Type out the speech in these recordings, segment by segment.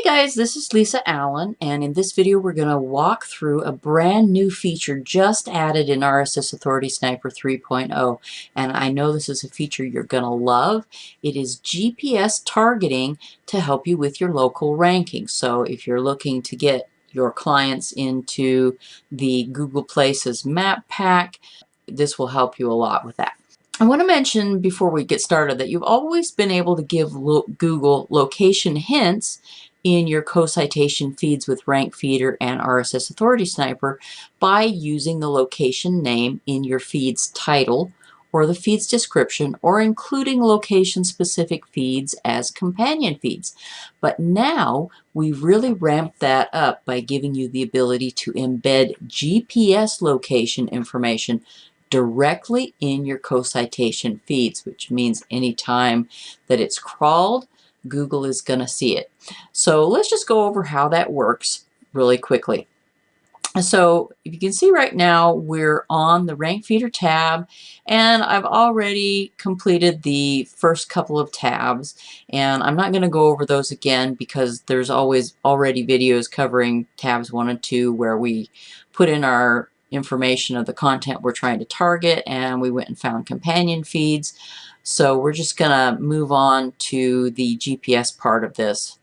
Hey guys, this is Lisa Allen, and in this video we're going to walk through a brand new feature just added in RSS Authority Sniper 3.0, and I know this is a feature you're going to love. It is GPS targeting to help you with your local ranking. So if you're looking to get your clients into the Google Places map pack, this will help you a lot with that. I want to mention before we get started that you've always been able to give Google location hints in your co-citation feeds with RankFeedr and RSS Authority Sniper by using the location name in your feed's title or the feed's description, or including location-specific feeds as companion feeds. But now we've really ramped that up by giving you the ability to embed GPS location information directly in your co-citation feeds, which means anytime that it's crawled, Google is going to see it. So let's just go over how that works really quickly. So if you can see right now, we're on the RankFeedr tab, and I've already completed the first couple of tabs, and I'm not going to go over those again because there's always already videos covering tabs 1 and 2 where we put in our information of the content we're trying to target, and we went and found companion feeds. So we're just going to move on to the GPS part of this,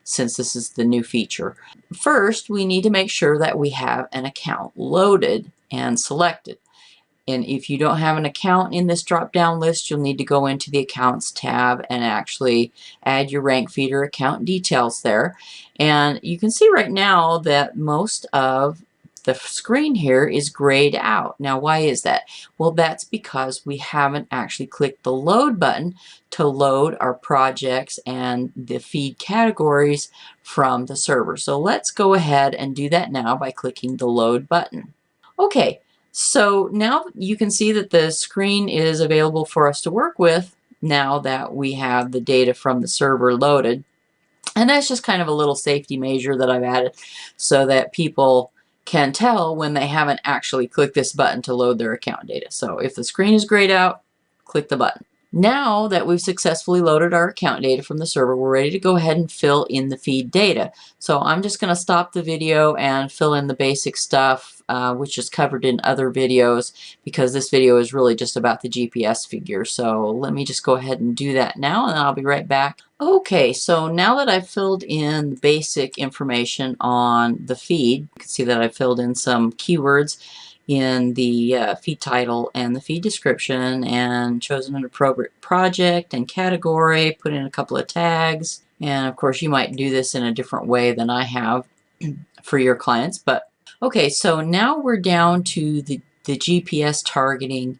since this is the new feature. First, we need to make sure that we have an account loaded and selected. And if you don't have an account in this drop-down list, you'll need to go into the Accounts tab and actually add your RankFeedr account details there. And you can see right now that most of the screen here is grayed out. Now, why is that? Well, that's because we haven't actually clicked the load button to load our projects and the feed categories from the server. So let's go ahead and do that now by clicking the load button. Okay, so now you can see that the screen is available for us to work with now that we have the data from the server loaded. And that's just kind of a little safety measure that I've added so that people can tell when they haven't actually clicked this button to load their account data. So if the screen is grayed out, click the button. Now that we've successfully loaded our account data from the server, we're ready to go ahead and fill in the feed data. So I'm just going to stop the video and fill in the basic stuff, which is covered in other videos, because this video is really just about the GPS figure. So let me just go ahead and do that now, and I'll be right back. Okay, so now that I've filled in the basic information on the feed, you can see that I've filled in some keywords in the feed title and the feed description, and chosen an appropriate project and category, put in a couple of tags, and of course you might do this in a different way than I have for your clients. But okay, so now we're down to the GPS targeting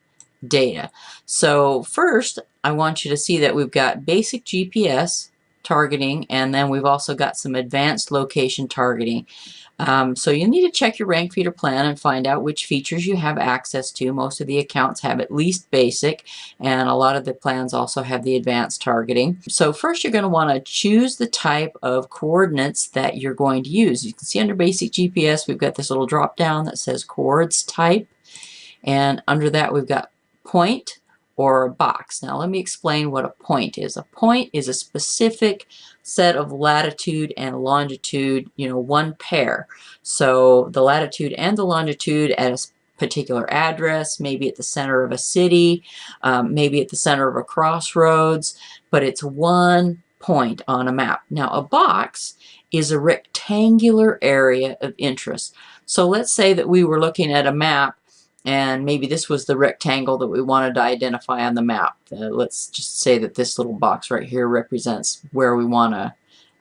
data. So first I want you to see that we've got basic GPS targeting, and then we've also got some advanced location targeting. So you need to check your RankFeedr plan and find out which features you have access to. Most of the accounts have at least basic, and a lot of the plans also have the advanced targeting. So first you're going to want to choose the type of coordinates that you're going to use. You can see under basic GPS we've got this little drop down that says coords type, and under that we've got point or a box. Now let me explain what a point is. A point is a specific set of latitude and longitude, one pair. So the latitude and the longitude at a particular address, maybe at the center of a city, maybe at the center of a crossroads, but it's one point on a map. Now a box is a rectangular area of interest. So let's say that we were looking at a map, and maybe this was the rectangle that we wanted to identify on the map. Let's just say that this little box right here represents where we want to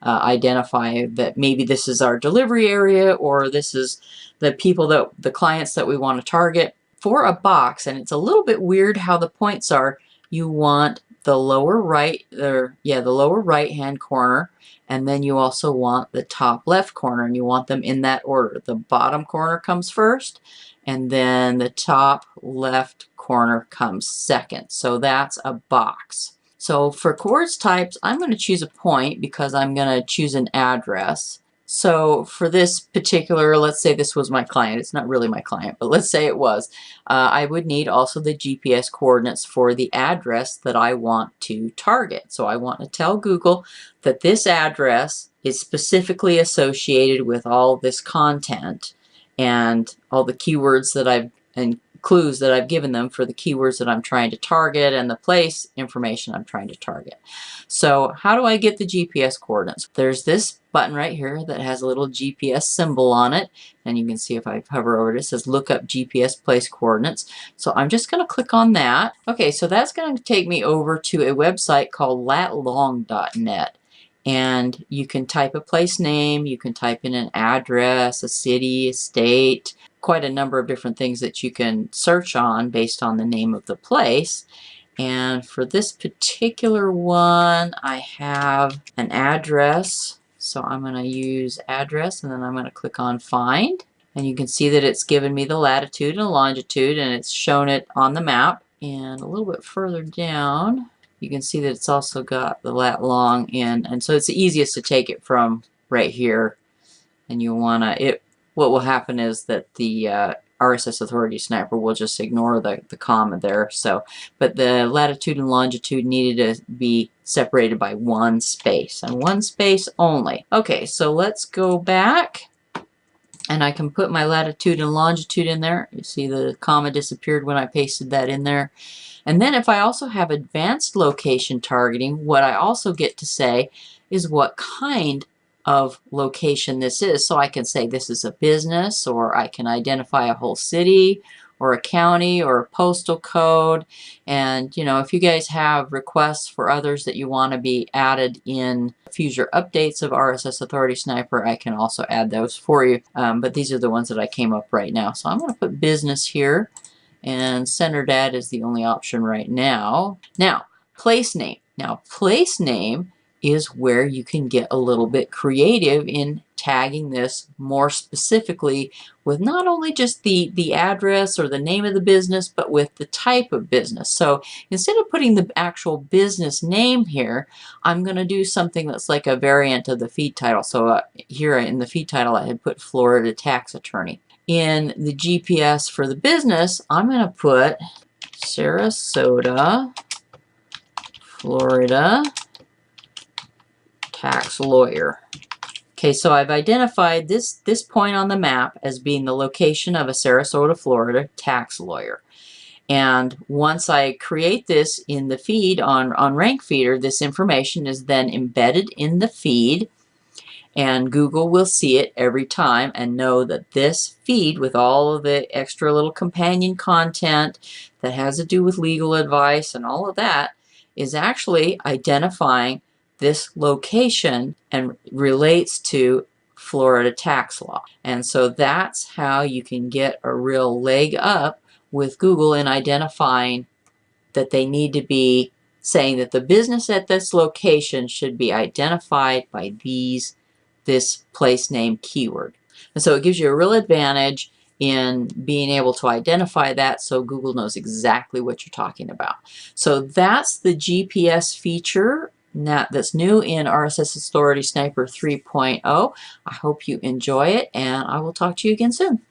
identify that maybe this is our delivery area, or this is the clients that we want to target. For a box, and it's a little bit weird how the points are, you want the lower right, the lower right hand corner, and then you also want the top left corner, and you want them in that order. The bottom corner comes first, and then the top left corner comes second. So that's a box. So for coords types, I'm going to choose a point because I'm going to choose an address. So for this particular, let's say this was my client. It's not really my client, but let's say it was. I would need also the GPS coordinates for the address that I want to target. So I want to tell Google that this address is specifically associated with all this content and all the keywords that and clues that I've given them for the keywords that I'm trying to target and the place information I'm trying to target. So how do I get the GPS coordinates? There's this button right here that has a little GPS symbol on it, and you can see if I hover over it, it says look up GPS place coordinates. So I'm just going to click on that. Okay, so that's going to take me over to a website called latlong.net. And you can type a place name, you can type in an address, a city, a state, quite a number of different things that you can search on based on the name of the place. And for this particular one, I have an address. So I'm going to use address, and then I'm going to click on find. And you can see that it's given me the latitude and longitude, and it's shown it on the map. And a little bit further down, you can see that it's also got the lat long in, and so it's the easiest to take it from right here. And you want to, what will happen is that the RSS Authority Sniper will just ignore the comma there. So, but the latitude and longitude needed to be separated by one space, and one space only. Okay, so let's go back, and I can put my latitude and longitude in there. You see the comma disappeared when I pasted that in there. And then if I also have advanced location targeting, what I also get to say is what kind of location this is. So I can say this is a business, or I can identify a whole city or a county or a postal code. And you know, if you guys have requests for others that you want to be added in future updates of RSS Authority Sniper, I can also add those for you. But these are the ones that I came up right now. So I'm going to put business here. And centered ad is the only option right now. Now, place name. Now, place name is where you can get a little bit creative in tagging this more specifically with not only just the address or the name of the business, but with the type of business. So instead of putting the actual business name here, I'm going to do something that's like a variant of the feed title. So here in the feed title, I had put Florida Tax Attorney. In the GPS for the business, I'm going to put Sarasota, Florida tax lawyer. Okay, so I've identified this point on the map as being the location of a Sarasota, Florida tax lawyer. And once I create this in the feed on RankFeedr, this information is then embedded in the feed. And Google will see it every time and know that this feed with all of the extra little companion content that has to do with legal advice and all of that is actually identifying this location and relates to Florida tax law. And so that's how you can get a real leg up with Google in identifying that they need to be saying that the business at this location should be identified by this place name keyword. And so it gives you a real advantage in being able to identify that so Google knows exactly what you're talking about. So that's the GPS feature that's new in RSS Authority Sniper 3.0. I hope you enjoy it, and I will talk to you again soon.